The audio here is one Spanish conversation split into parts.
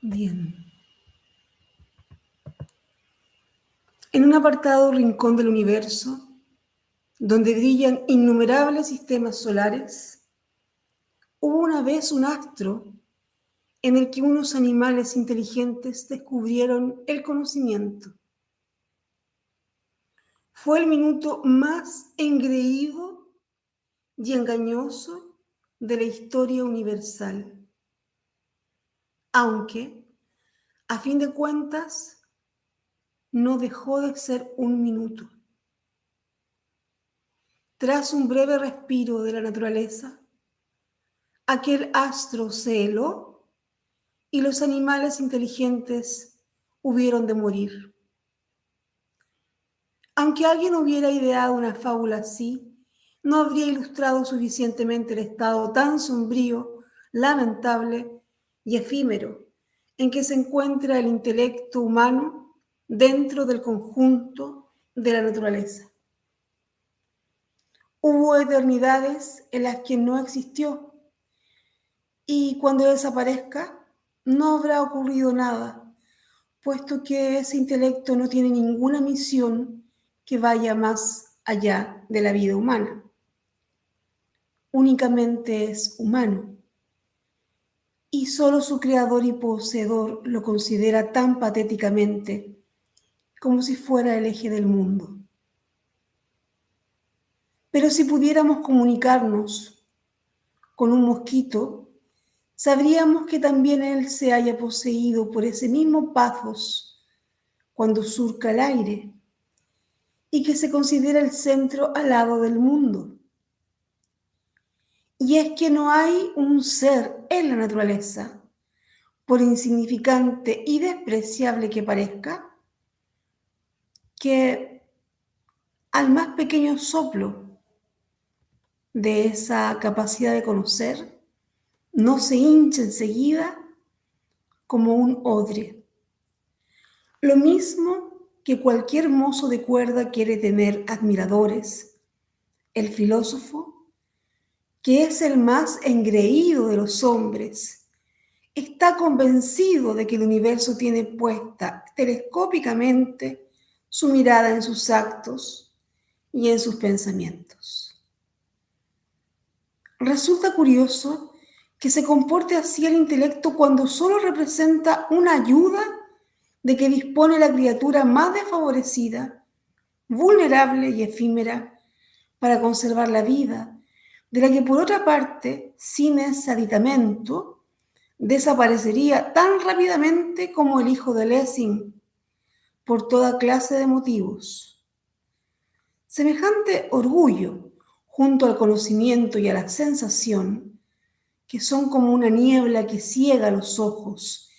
Bien. En un apartado rincón del universo, donde brillan innumerables sistemas solares, hubo una vez un astro en el que unos animales inteligentes descubrieron el conocimiento. Fue el minuto más engreído y engañoso de la historia universal, aunque, a fin de cuentas, no dejó de ser un minuto. Tras un breve respiro de la naturaleza, aquel astro se heló y los animales inteligentes hubieron de morir. Aunque alguien hubiera ideado una fábula así, no habría ilustrado suficientemente el estado tan sombrío, lamentable y efímero en que se encuentra el intelecto humano dentro del conjunto de la naturaleza. Hubo eternidades en las que no existió, y cuando desaparezca no habrá ocurrido nada, puesto que ese intelecto no tiene ninguna misión que vaya más allá de la vida humana. Únicamente es humano, y solo su creador y poseedor lo considera tan patéticamente como si fuera el eje del mundo. Pero si pudiéramos comunicarnos con un mosquito, sabríamos que también él se haya poseído por ese mismo pathos cuando surca el aire y que se considera el centro alado del mundo. Y es que no hay un ser en la naturaleza, por insignificante y despreciable que parezca, que al más pequeño soplo de esa capacidad de conocer no se hincha enseguida como un odre. Lo mismo que cualquier mozo de cuerda quiere tener admiradores, el filósofo, que es el más engreído de los hombres, está convencido de que el universo tiene puesta telescópicamente su mirada en sus actos y en sus pensamientos. Resulta curioso que se comporte así el intelecto cuando solo representa una ayuda de que dispone la criatura más desfavorecida, vulnerable y efímera para conservar la vida, de la que por otra parte, sin ese aditamento, desaparecería tan rápidamente como el hijo de Lessing, por toda clase de motivos. Semejante orgullo, junto al conocimiento y a la sensación, que son como una niebla que ciega los ojos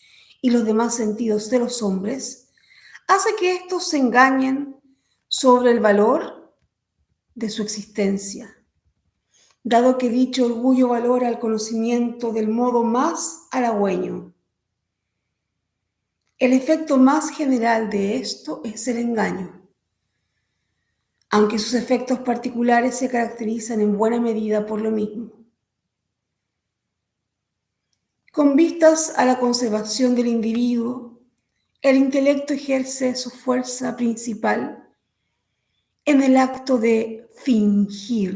y los demás sentidos de los hombres, hace que éstos se engañen sobre el valor de su existencia, dado que dicho orgullo valora el conocimiento del modo más halagüeño. El efecto más general de esto es el engaño, aunque sus efectos particulares se caracterizan en buena medida por lo mismo. Con vistas a la conservación del individuo, el intelecto ejerce su fuerza principal en el acto de fingir,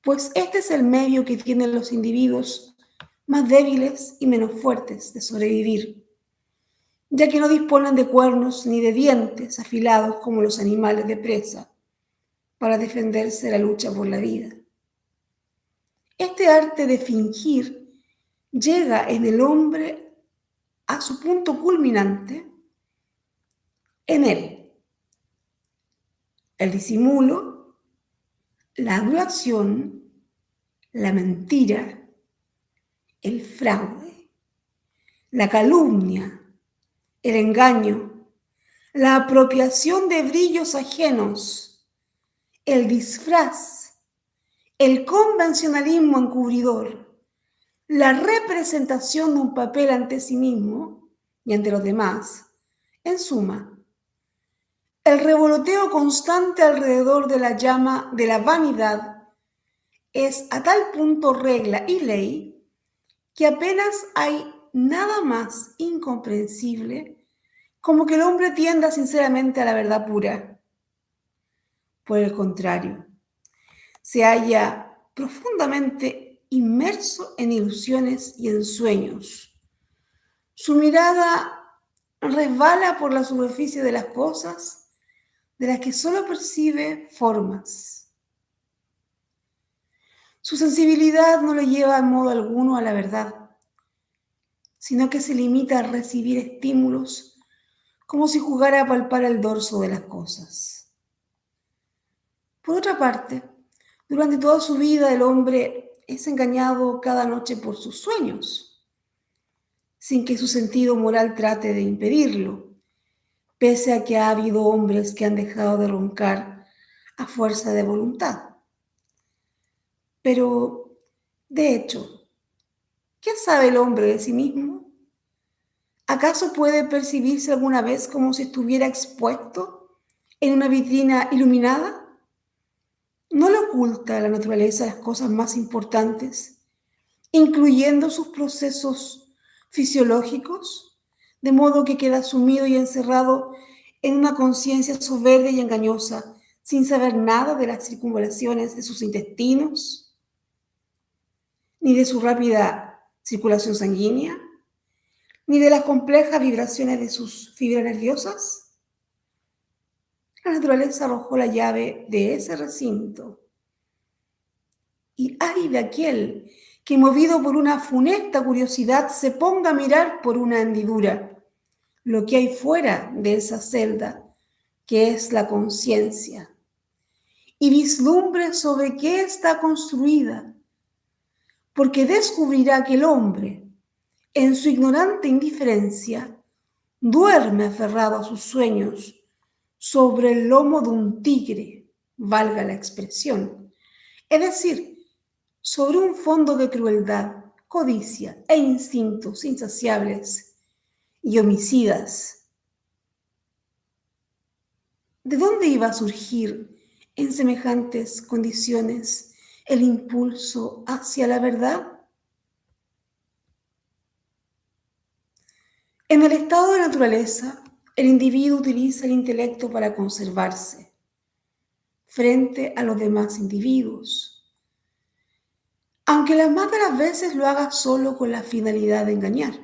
pues este es el medio que tienen los individuos más débiles y menos fuertes de sobrevivir, ya que no disponen de cuernos ni de dientes afilados como los animales de presa para defenderse de la lucha por la vida. Este arte de fingir llega en el hombre a su punto culminante en él: el disimulo, la adulación, la mentira, el fraude, la calumnia, el engaño, la apropiación de brillos ajenos, el disfraz, el convencionalismo encubridor, la representación de un papel ante sí mismo y ante los demás. En suma, el revoloteo constante alrededor de la llama de la vanidad es a tal punto regla y ley que apenas hay nada más incomprensible como que el hombre tienda sinceramente a la verdad pura. Por el contrario, se halla profundamente inmerso en ilusiones y en sueños. Su mirada resbala por la superficie de las cosas de las que solo percibe formas. Su sensibilidad no le lleva en modo alguno a la verdad, sino que se limita a recibir estímulos como si jugara a palpar el dorso de las cosas. Por otra parte, durante toda su vida el hombre es engañado cada noche por sus sueños, sin que su sentido moral trate de impedirlo, pese a que ha habido hombres que han dejado de roncar a fuerza de voluntad. Pero, de hecho, ¿qué sabe el hombre de sí mismo? ¿Acaso puede percibirse alguna vez como si estuviera expuesto en una vitrina iluminada? ¿No le oculta a la naturaleza las cosas más importantes, incluyendo sus procesos fisiológicos, de modo que queda sumido y encerrado en una conciencia soberbia y engañosa, sin saber nada de las circunvalaciones de sus intestinos, ni de su rápida circulación sanguínea, ni de las complejas vibraciones de sus fibras nerviosas? La naturaleza arrojó la llave de ese recinto. Y ay de aquel que, movido por una funesta curiosidad, se ponga a mirar por una hendidura lo que hay fuera de esa celda, que es la conciencia, y vislumbre sobre qué está construida, porque descubrirá que el hombre, en su ignorante indiferencia, duerme aferrado a sus sueños sobre el lomo de un tigre, valga la expresión, es decir, sobre un fondo de crueldad, codicia e instintos insaciables y homicidas. ¿De dónde iba a surgir en semejantes condiciones el impulso hacia la verdad? En el estado de naturaleza, el individuo utiliza el intelecto para conservarse frente a los demás individuos, aunque las más de las veces lo haga solo con la finalidad de engañar.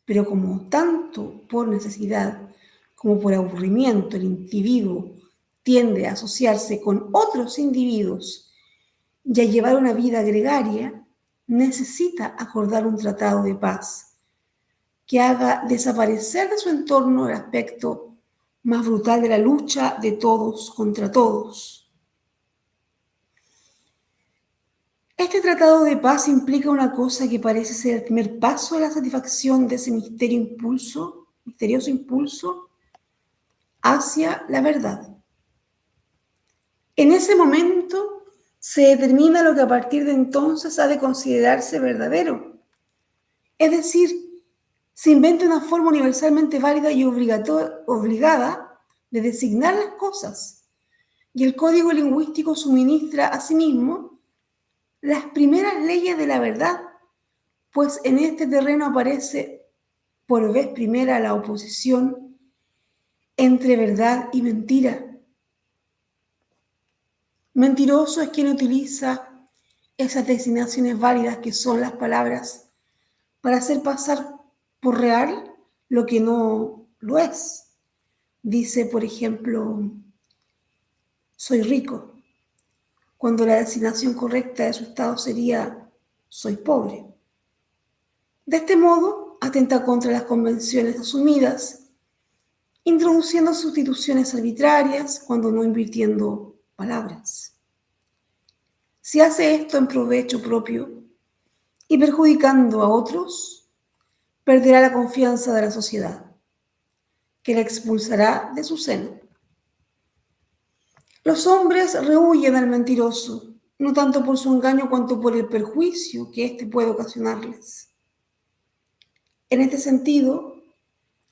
Pero como tanto por necesidad como por aburrimiento el individuo tiende a asociarse con otros individuos y a llevar una vida gregaria, necesita acordar un tratado de paz que haga desaparecer de su entorno el aspecto más brutal de la lucha de todos contra todos. Este tratado de paz implica una cosa que parece ser el primer paso a la satisfacción de ese misterioso impulso hacia la verdad. En ese momento se determina lo que a partir de entonces ha de considerarse verdadero. Es decir, se inventa una forma universalmente válida y obligada de designar las cosas, y el código lingüístico suministra asimismo las primeras leyes de la verdad, pues en este terreno aparece por vez primera la oposición entre verdad y mentira. Mentiroso es quien utiliza esas designaciones válidas que son las palabras para hacer pasar por real lo que no lo es. Dice, por ejemplo, soy rico, cuando la designación correcta de su estado sería soy pobre. De este modo, atenta contra las convenciones asumidas, introduciendo sustituciones arbitrarias cuando no invirtiendo palabras. Si hace esto en provecho propio y perjudicando a otros, perderá la confianza de la sociedad, que la expulsará de su seno. Los hombres rehuyen al mentiroso, no tanto por su engaño cuanto por el perjuicio que éste puede ocasionarles. En este sentido,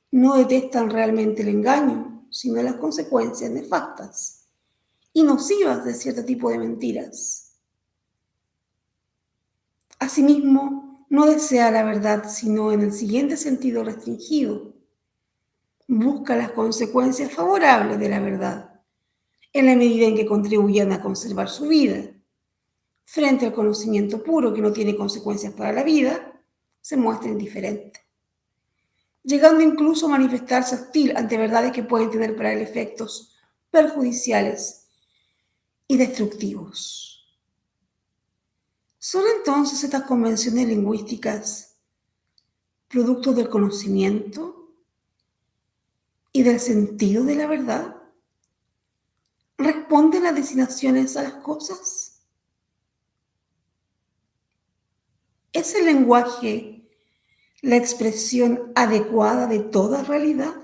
no detestan realmente el engaño, sino las consecuencias nefastas y nocivas de cierto tipo de mentiras. Asimismo, no desea la verdad, sino en el siguiente sentido restringido. Busca las consecuencias favorables de la verdad, en la medida en que contribuyan a conservar su vida. Frente al conocimiento puro que no tiene consecuencias para la vida, se muestra indiferente, llegando incluso a manifestarse hostil ante verdades que pueden tener para él efectos perjudiciales y destructivos. ¿Son entonces estas convenciones lingüísticas producto del conocimiento y del sentido de la verdad? ¿Responden las designaciones a las cosas? ¿Es el lenguaje la expresión adecuada de toda realidad?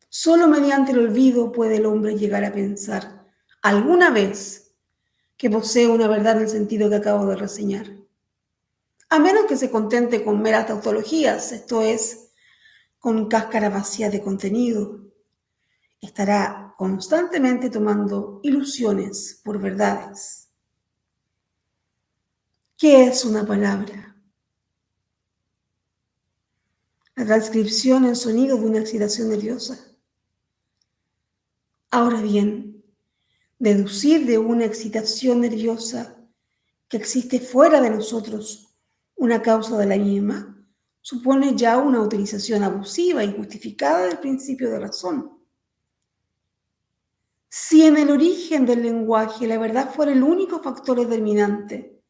Solo mediante el olvido puede el hombre llegar a pensar alguna vez que posee una verdad en el sentido que acabo de reseñar. A menos que se contente con meras tautologías, esto es, con cáscara vacía de contenido, estará constantemente tomando ilusiones por verdades. ¿Qué es una palabra? La transcripción en sonido de una excitación nerviosa. Ahora bien, deducir de una excitación nerviosa que existe fuera de nosotros una causa de la misma supone ya una utilización abusiva y justificada del principio de razón. Si en el origen del lenguaje la verdad fuera el único factor determinante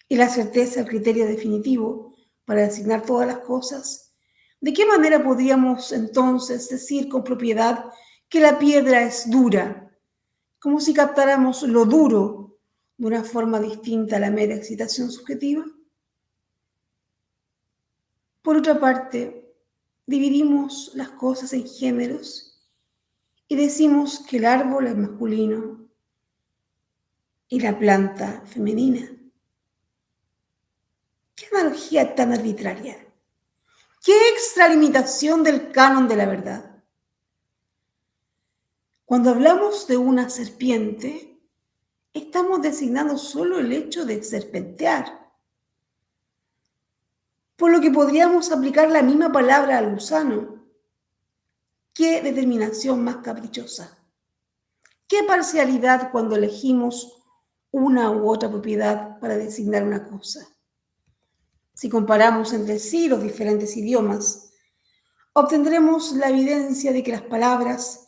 y la certeza el criterio definitivo para designar todas las cosas, ¿de qué manera podríamos entonces decir con propiedad que la piedra es dura, como si captáramos lo duro de una forma distinta a la mera excitación subjetiva? Por otra parte, dividimos las cosas en géneros y decimos que el árbol es masculino y la planta femenina. ¿Qué analogía tan arbitraria? ¿Qué extralimitación del canon de la verdad? Cuando hablamos de una serpiente, estamos designando solo el hecho de serpentear, por lo que podríamos aplicar la misma palabra al gusano. ¿Qué determinación más caprichosa? ¿Qué parcialidad cuando elegimos una u otra propiedad para designar una cosa? Si comparamos entre sí los diferentes idiomas, obtendremos la evidencia de que las palabras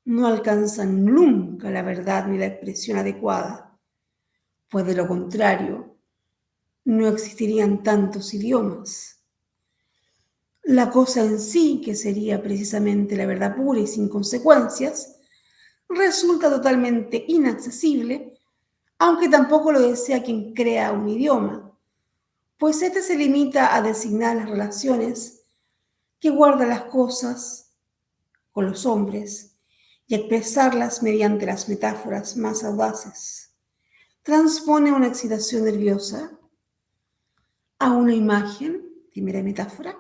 no alcanzan nunca la verdad ni la expresión adecuada, pues de lo contrario, no existirían tantos idiomas. La cosa en sí, que sería precisamente la verdad pura y sin consecuencias, resulta totalmente inaccesible, aunque tampoco lo desea quien crea un idioma, pues este se limita a designar las relaciones que guardan las cosas con los hombres y a expresarlas mediante las metáforas más audaces. Transpone una excitación nerviosa a una imagen, primera metáfora,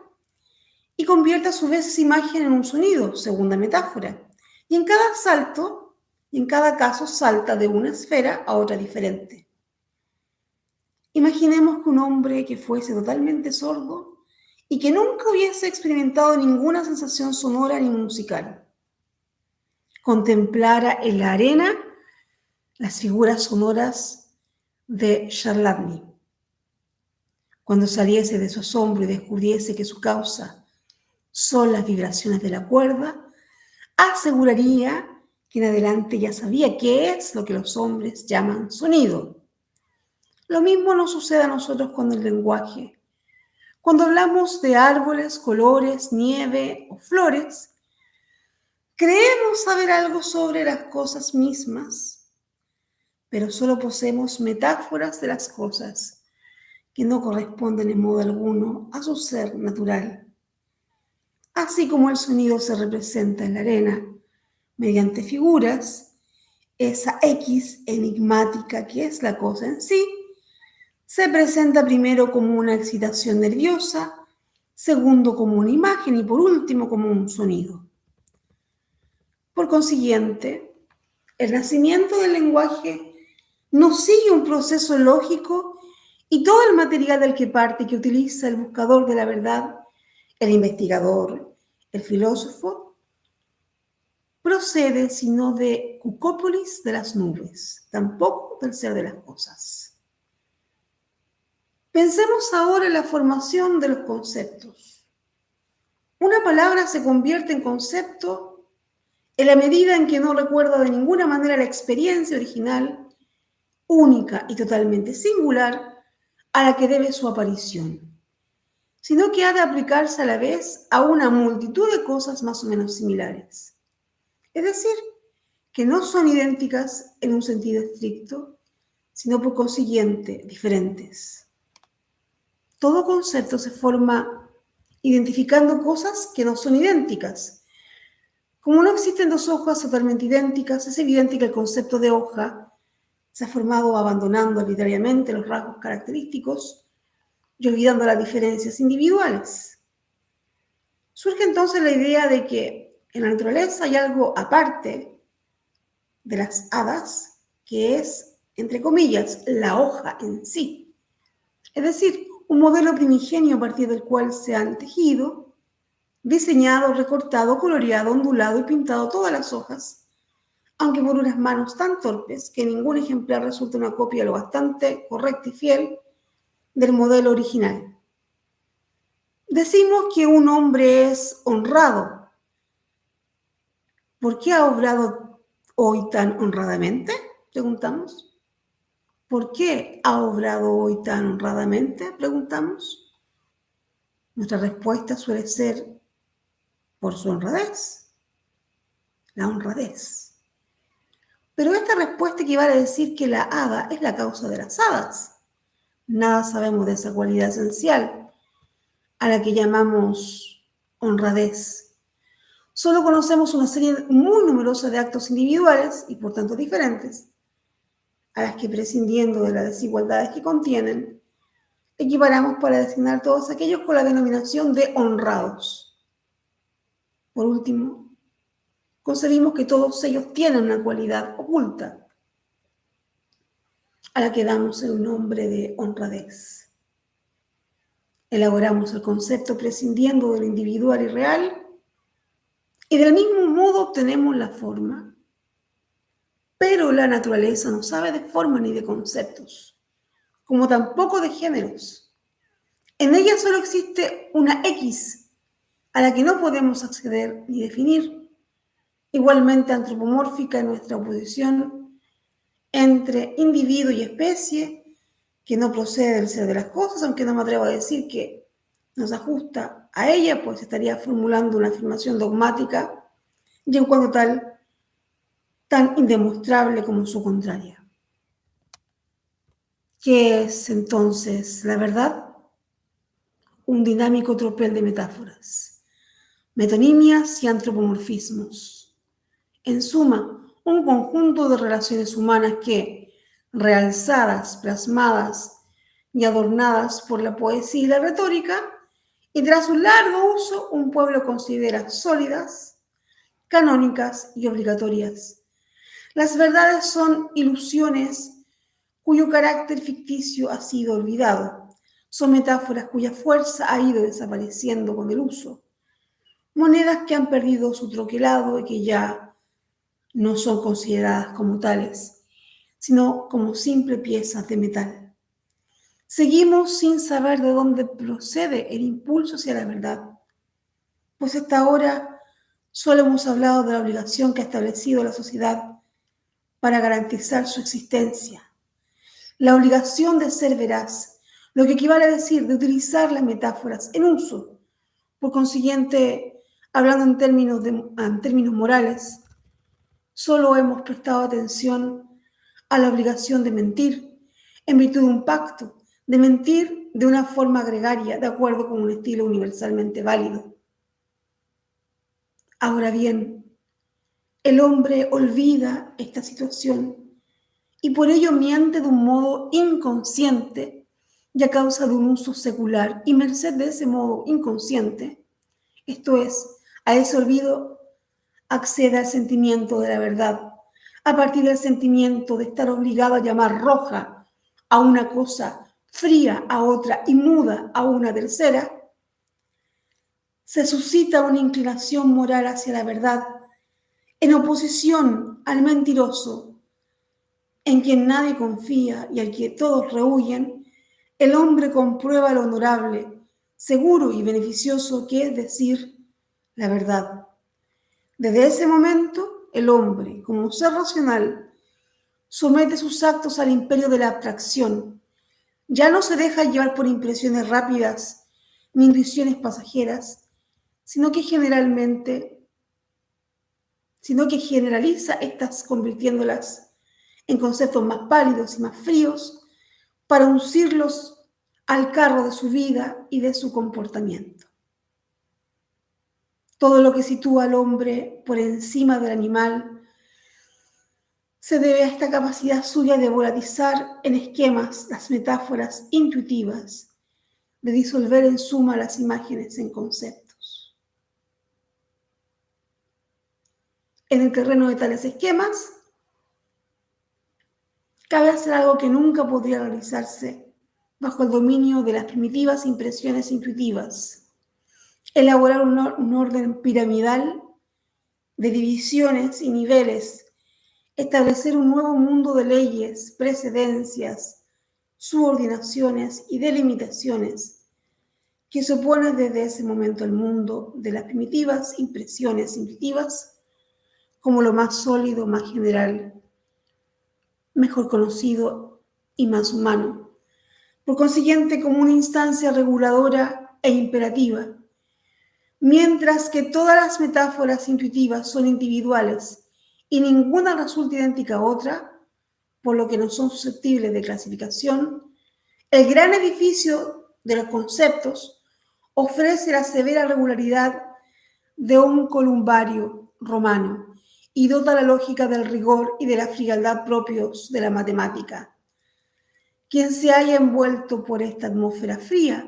y convierte a su vez esa imagen en un sonido, segunda metáfora. Y en cada salto, y en cada caso salta de una esfera a otra diferente. Imaginemos que un hombre que fuese totalmente sordo y que nunca hubiese experimentado ninguna sensación sonora ni musical, contemplara en la arena las figuras sonoras de Charladni. Cuando saliese de su asombro y descubriese que su causa son las vibraciones de la cuerda, aseguraría que en adelante ya sabía qué es lo que los hombres llaman sonido. Lo mismo nos sucede a nosotros con el lenguaje. Cuando hablamos de árboles, colores, nieve o flores, creemos saber algo sobre las cosas mismas, pero solo poseemos metáforas de las cosas que no corresponden en modo alguno a su ser natural. Así como el sonido se representa en la arena mediante figuras, esa X enigmática que es la cosa en sí, se presenta primero como una excitación nerviosa, segundo como una imagen y por último como un sonido. Por consiguiente, el nacimiento del lenguaje no sigue un proceso lógico y todo el material del que parte, que utiliza el buscador de la verdad, el investigador, el filósofo, procede sino de Cucópolis de las nubes, tampoco del ser de las cosas. Pensemos ahora en la formación de los conceptos. Una palabra se convierte en concepto en la medida en que no recuerda de ninguna manera la experiencia original, única y totalmente singular, a la que debe su aparición, sino que ha de aplicarse a la vez a una multitud de cosas más o menos similares. Es decir, que no son idénticas en un sentido estricto, sino por consiguiente diferentes. Todo concepto se forma identificando cosas que no son idénticas. Como no existen dos hojas totalmente idénticas, es evidente que el concepto de hoja se ha formado abandonando arbitrariamente los rasgos característicos y olvidando las diferencias individuales. Surge entonces la idea de que en la naturaleza hay algo aparte de las hadas, que es, entre comillas, la hoja en sí. Es decir, un modelo primigenio a partir del cual se han tejido, diseñado, recortado, coloreado, ondulado y pintado todas las hojas, aunque por unas manos tan torpes que ningún ejemplar resulta una copia lo bastante correcta y fiel del modelo original. Decimos que un hombre es honrado. ¿Por qué ha obrado hoy tan honradamente? Preguntamos. ¿Por qué ha obrado hoy tan honradamente? Preguntamos. Nuestra respuesta suele ser por su honradez, la honradez. Pero esta respuesta equivale a decir que la hada es la causa de las hadas. Nada sabemos de esa cualidad esencial a la que llamamos honradez. Solo conocemos una serie muy numerosa de actos individuales y por tanto diferentes, a las que prescindiendo de las desigualdades que contienen, equiparamos para designar todos aquellos con la denominación de honrados. Por último, concebimos que todos ellos tienen una cualidad oculta, a la que damos el nombre de honradez. Elaboramos el concepto prescindiendo de lo individual y real, y del mismo modo obtenemos la forma. Pero la naturaleza no sabe de forma ni de conceptos, como tampoco de géneros. En ella solo existe una X a la que no podemos acceder ni definir, igualmente antropomórfica en nuestra oposición entre individuo y especie, que no procede del ser de las cosas, aunque no me atrevo a decir que nos ajusta a ella, pues estaría formulando una afirmación dogmática y en cuanto tal, tan indemostrable como su contraria. ¿Qué es entonces la verdad? Un dinámico tropel de metáforas, metonimias y antropomorfismos. En suma, un conjunto de relaciones humanas que, realzadas, plasmadas y adornadas por la poesía y la retórica, y tras un largo uso, un pueblo considera sólidas, canónicas y obligatorias. Las verdades son ilusiones cuyo carácter ficticio ha sido olvidado. Son metáforas cuya fuerza ha ido desapareciendo con el uso. Monedas que han perdido su troquelado y que ya no son consideradas como tales, sino como simples piezas de metal. Seguimos sin saber de dónde procede el impulso hacia la verdad, pues hasta ahora solo hemos hablado de la obligación que ha establecido la sociedad para garantizar su existencia. La obligación de ser veraz, lo que equivale a decir de utilizar las metáforas en uso. Por consiguiente, hablando en términos morales, solo hemos prestado atención a la obligación de mentir en virtud de un pacto, de mentir de una forma gregaria, de acuerdo con un estilo universalmente válido. Ahora bien, el hombre olvida esta situación y por ello miente de un modo inconsciente y a causa de un uso secular, y merced de ese modo inconsciente, esto es, a ese olvido, accede al sentimiento de la verdad, a partir del sentimiento de estar obligado a llamar roja a una cosa, fría a otra y muda a una tercera, se suscita una inclinación moral hacia la verdad en oposición al mentiroso, en quien nadie confía y al que todos rehuyen. El hombre comprueba lo honorable, seguro y beneficioso que es decir la verdad. Desde ese momento, el hombre, como ser racional, somete sus actos al imperio de la abstracción. Ya no se deja llevar por impresiones rápidas ni intuiciones pasajeras, sino que generaliza estas, convirtiéndolas en conceptos más pálidos y más fríos para uncirlos al carro de su vida y de su comportamiento. Todo lo que sitúa al hombre por encima del animal se debe a esta capacidad suya de volatizar en esquemas las metáforas intuitivas, de disolver en suma las imágenes en conceptos. En el terreno de tales esquemas, cabe hacer algo que nunca podría realizarse bajo el dominio de las primitivas impresiones intuitivas: elaborar un orden piramidal de divisiones y niveles, establecer un nuevo mundo de leyes, precedencias, subordinaciones y delimitaciones que se opone desde ese momento al mundo de las primitivas impresiones intuitivas como lo más sólido, más general, mejor conocido y más humano. Por consiguiente, como una instancia reguladora e imperativa, mientras que todas las metáforas intuitivas son individuales y ninguna resulta idéntica a otra, por lo que no son susceptibles de clasificación, el gran edificio de los conceptos ofrece la severa regularidad de un columbario romano y dota la lógica del rigor y de la frialdad propios de la matemática. Quien se haya envuelto por esta atmósfera fría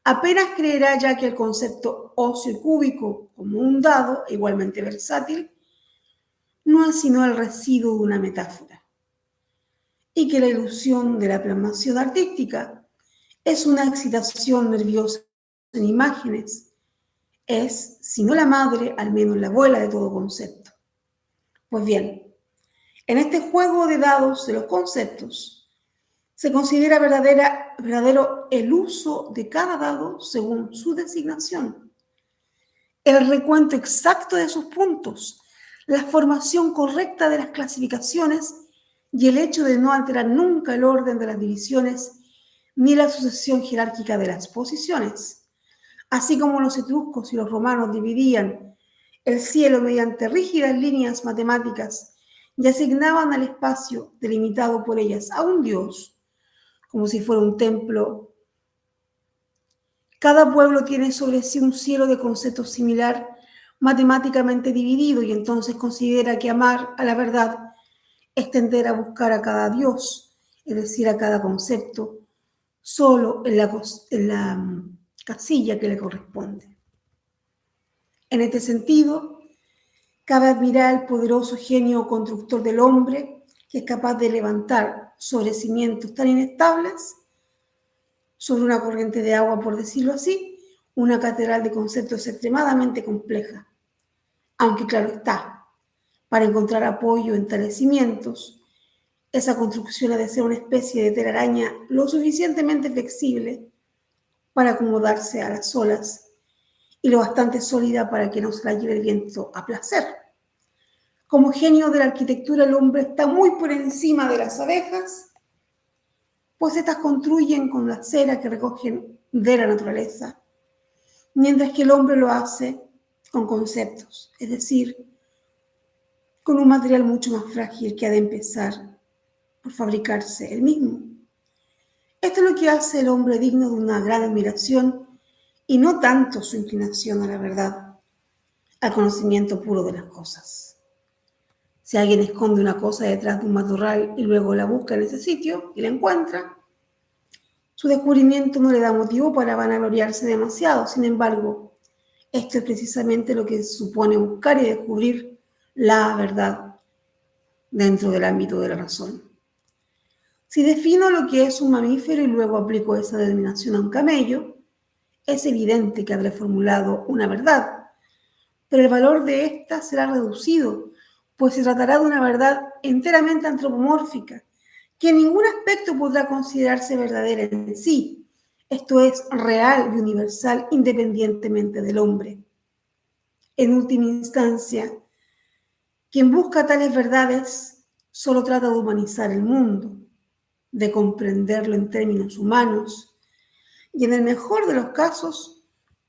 apenas creerá ya que el concepto óseo y cúbico, como un dado igualmente versátil, no es sino el residuo de una metáfora, y que la ilusión de la plasmación artística es una excitación nerviosa en imágenes, es, si no la madre, al menos la abuela de todo concepto. Pues bien, en este juego de dados de los conceptos, se considera verdadero el uso de cada dado según su designación, el recuento exacto de sus puntos, la formación correcta de las clasificaciones y el hecho de no alterar nunca el orden de las divisiones ni la sucesión jerárquica de las posiciones. Así como los etruscos y los romanos dividían el cielo mediante rígidas líneas matemáticas y asignaban al espacio delimitado por ellas a un dios, como si fuera un templo, cada pueblo tiene sobre sí un cielo de conceptos similar, matemáticamente dividido, y entonces considera que amar a la verdad es tender a buscar a cada dios, es decir, a cada concepto, solo en la casilla que le corresponde. En este sentido, cabe admirar el poderoso genio constructor del hombre, que es capaz de levantar sobre cimientos tan inestables, sobre una corriente de agua, por decirlo así, una catedral de conceptos extremadamente compleja. Aunque claro está, para encontrar apoyo en tales cimientos, esa construcción ha de ser una especie de telaraña lo suficientemente flexible para acomodarse a las olas y lo bastante sólida para que no se la lleve el viento a placer. Como genio de la arquitectura, el hombre está muy por encima de las abejas, pues estas construyen con la cera que recogen de la naturaleza, mientras que el hombre lo hace con conceptos, es decir, con un material mucho más frágil que ha de empezar por fabricarse él mismo. Esto es lo que hace el hombre digno de una gran admiración y no tanto su inclinación a la verdad, al conocimiento puro de las cosas. Si alguien esconde una cosa detrás de un matorral y luego la busca en ese sitio y la encuentra, su descubrimiento no le da motivo para vanagloriarse demasiado. Sin embargo, esto es precisamente lo que supone buscar y descubrir la verdad, dentro del ámbito de la razón. Si defino lo que es un mamífero y luego aplico esa denominación a un camello, es evidente que habré formulado una verdad, pero el valor de ésta será reducido, pues se tratará de una verdad enteramente antropomórfica, que en ningún aspecto podrá considerarse verdadera en sí, esto es, real y universal independientemente del hombre. En última instancia, quien busca tales verdades solo trata de humanizar el mundo, de comprenderlo en términos humanos, y en el mejor de los casos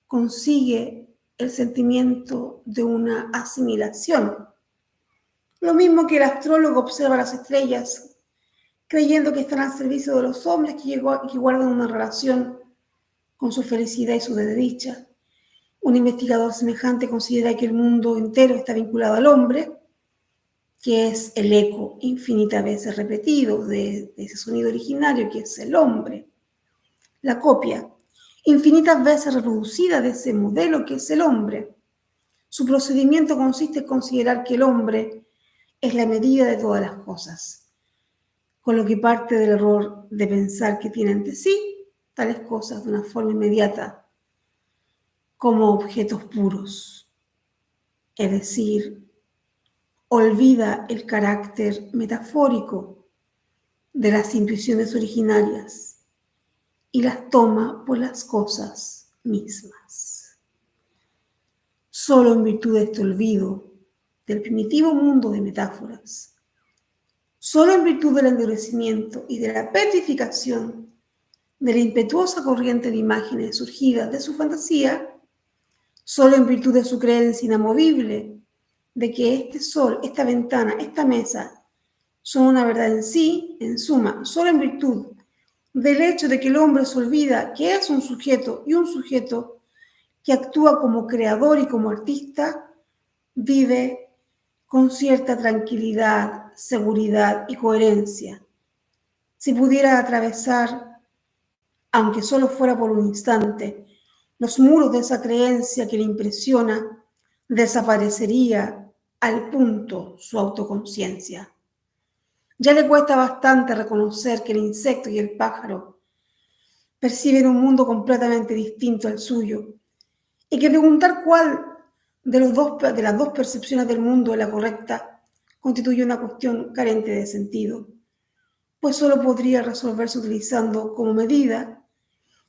consigue el sentimiento de una asimilación. Lo mismo que el astrólogo observa las estrellas, creyendo que están al servicio de los hombres que guardan una relación con su felicidad y su desdicha. Un investigador semejante considera que el mundo entero está vinculado al hombre, que es el eco infinitas veces repetido de ese sonido originario que es el hombre. La copia infinitas veces reproducida de ese modelo que es el hombre. Su procedimiento consiste en considerar que el hombre es la medida de todas las cosas, con lo que parte del error de pensar que tiene ante sí tales cosas de una forma inmediata como objetos puros, es decir, olvida el carácter metafórico de las intuiciones originarias y las toma por las cosas mismas. Solo en virtud de este olvido del primitivo mundo de metáforas, solo en virtud del endurecimiento y de la petrificación de la impetuosa corriente de imágenes surgidas de su fantasía, solo en virtud de su creencia inamovible de que este sol, esta ventana, esta mesa son una verdad en sí, en suma, solo en virtud del hecho de que el hombre se olvida que es un sujeto y un sujeto que actúa como creador y como artista, vive con cierta tranquilidad, seguridad y coherencia. Si pudiera atravesar, aunque solo fuera por un instante, los muros de esa creencia que le impresiona, desaparecería al punto su autoconciencia. Ya le cuesta bastante reconocer que el insecto y el pájaro perciben un mundo completamente distinto al suyo y que preguntar cuál de las dos percepciones del mundo es la correcta constituye una cuestión carente de sentido, pues solo podría resolverse utilizando como medida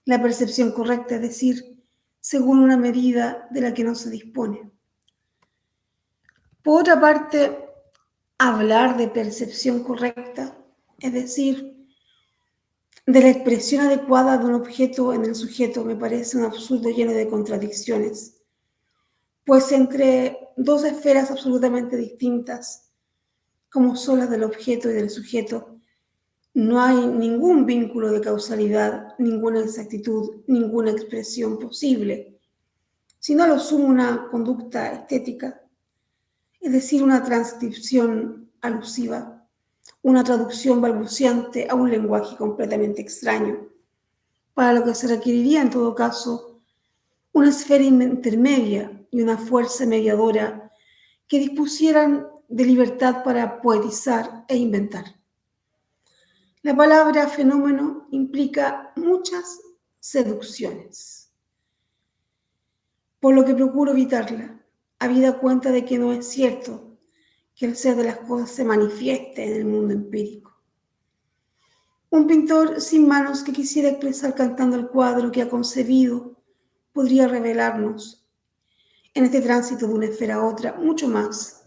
la percepción correcta, es decir, según una medida de la que no se dispone. Por otra parte, hablar de percepción correcta, es decir, de la expresión adecuada de un objeto en el sujeto, me parece un absurdo lleno de contradicciones, pues entre dos esferas absolutamente distintas, como son las del objeto y del sujeto, no hay ningún vínculo de causalidad, ninguna exactitud, ninguna expresión posible, sino lo sumo una conducta estética, es decir, una transcripción alusiva, una traducción balbuceante a un lenguaje completamente extraño, para lo que se requeriría en todo caso una esfera intermedia y una fuerza mediadora que dispusieran de libertad para poetizar e inventar. La palabra fenómeno implica muchas seducciones, por lo que procuro evitarla, habida cuenta de que no es cierto que el ser de las cosas se manifieste en el mundo empírico. Un pintor sin manos que quisiera expresar cantando el cuadro que ha concebido podría revelarnos en este tránsito de una esfera a otra mucho más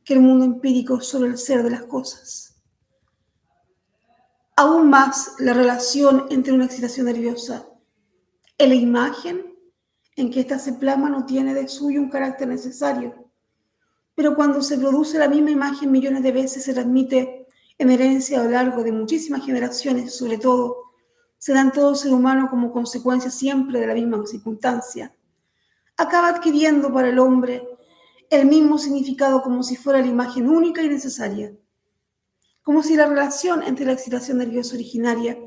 que el mundo empírico sobre el ser de las cosas. Aún más la relación entre una excitación nerviosa y la imagen en que ésta se plasma no tiene de suyo un carácter necesario, pero cuando se produce la misma imagen millones de veces se transmite en herencia a lo largo de muchísimas generaciones y sobre todo se da en todo ser humano como consecuencia siempre de la misma circunstancia. Acaba adquiriendo para el hombre el mismo significado como si fuera la imagen única y necesaria, como si la relación entre la excitación nerviosa originaria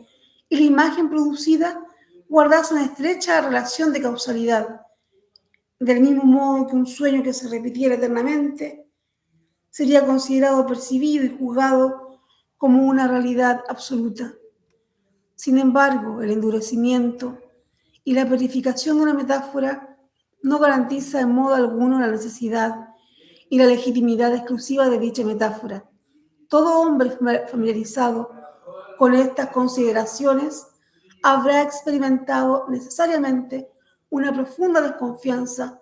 y la imagen producida guardase una estrecha relación de causalidad, del mismo modo que un sueño que se repitiera eternamente sería considerado, percibido y juzgado como una realidad absoluta. Sin embargo, el endurecimiento y la verificación de una metáfora no garantiza en modo alguno la necesidad y la legitimidad exclusiva de dicha metáfora. Todo hombre familiarizado con estas consideraciones habrá experimentado necesariamente una profunda desconfianza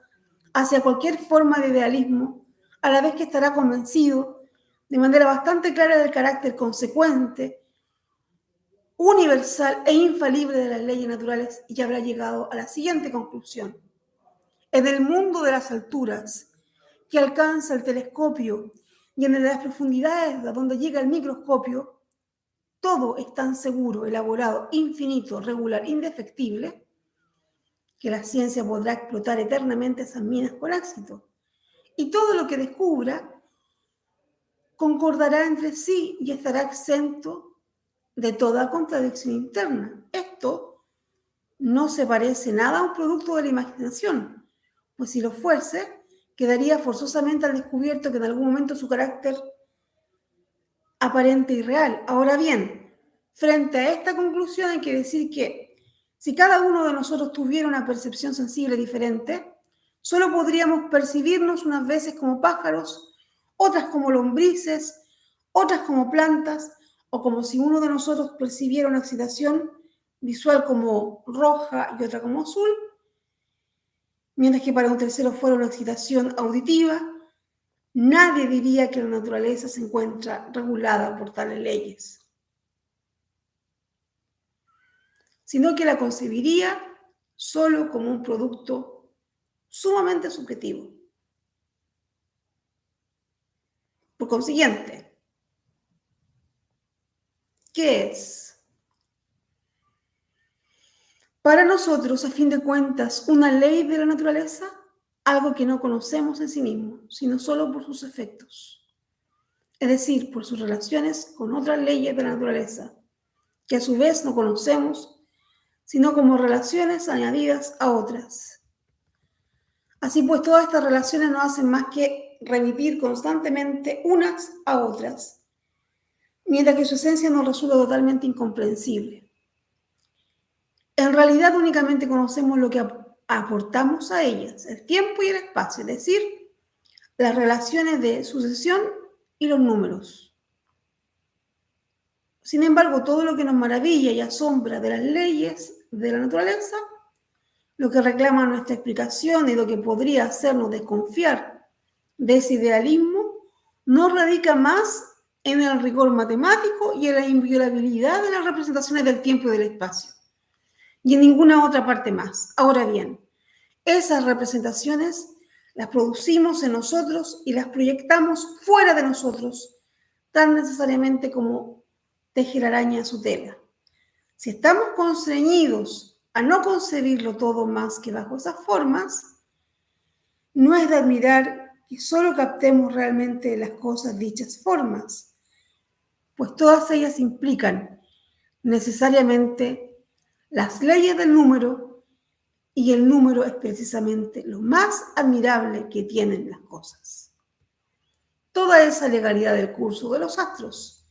hacia cualquier forma de idealismo, a la vez que estará convencido de manera bastante clara del carácter consecuente, universal e infalible de las leyes naturales, y habrá llegado a la siguiente conclusión. En el mundo de las alturas que alcanza el telescopio y en las profundidades a donde llega el microscopio, todo es tan seguro, elaborado, infinito, regular, indefectible, que la ciencia podrá explotar eternamente esas minas con éxito. Y todo lo que descubra concordará entre sí y estará exento de toda contradicción interna. Esto no se parece nada a un producto de la imaginación, pues si lo fuese, quedaría forzosamente al descubierto que en algún momento su carácter aparente y real. Ahora bien, frente a esta conclusión hay que decir que si cada uno de nosotros tuviera una percepción sensible diferente, solo podríamos percibirnos unas veces como pájaros, otras como lombrices, otras como plantas, o como si uno de nosotros percibiera una excitación visual como roja y otra como azul, mientras que para un tercero fuera una excitación auditiva. Nadie diría que la naturaleza se encuentra regulada por tales leyes, sino que la concebiría solo como un producto sumamente subjetivo. Por consiguiente, ¿qué es? Para nosotros, a fin de cuentas, una ley de la naturaleza, algo que no conocemos en sí mismo, sino solo por sus efectos, es decir, por sus relaciones con otras leyes de la naturaleza, que a su vez no conocemos, sino como relaciones añadidas a otras. Así pues, todas estas relaciones no hacen más que remitir constantemente unas a otras, mientras que su esencia nos resulta totalmente incomprensible. En realidad únicamente conocemos lo que aportamos a ellas, el tiempo y el espacio, es decir, las relaciones de sucesión y los números. Sin embargo, todo lo que nos maravilla y asombra de las leyes de la naturaleza, lo que reclama nuestra explicación y lo que podría hacernos desconfiar de ese idealismo, no radica más en el rigor matemático y en la inviolabilidad de las representaciones del tiempo y del espacio, y en ninguna otra parte más. Ahora bien, esas representaciones las producimos en nosotros y las proyectamos fuera de nosotros, tan necesariamente como teje la araña su tela. Si estamos constreñidos a no concebirlo todo más que bajo esas formas, no es de admirar que solo captemos realmente las cosas dichas formas, pues todas ellas implican necesariamente las leyes del número, y el número es precisamente lo más admirable que tienen las cosas. Toda esa legalidad del curso de los astros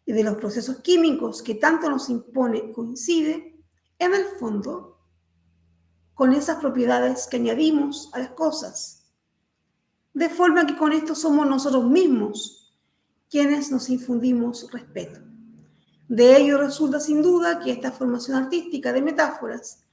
y de los procesos químicos que tanto nos impone coincide, en el fondo, con esas propiedades que añadimos a las cosas, de forma que con esto somos nosotros mismos quienes nos infundimos respeto. De ello resulta sin duda que esta formación artística de metáforas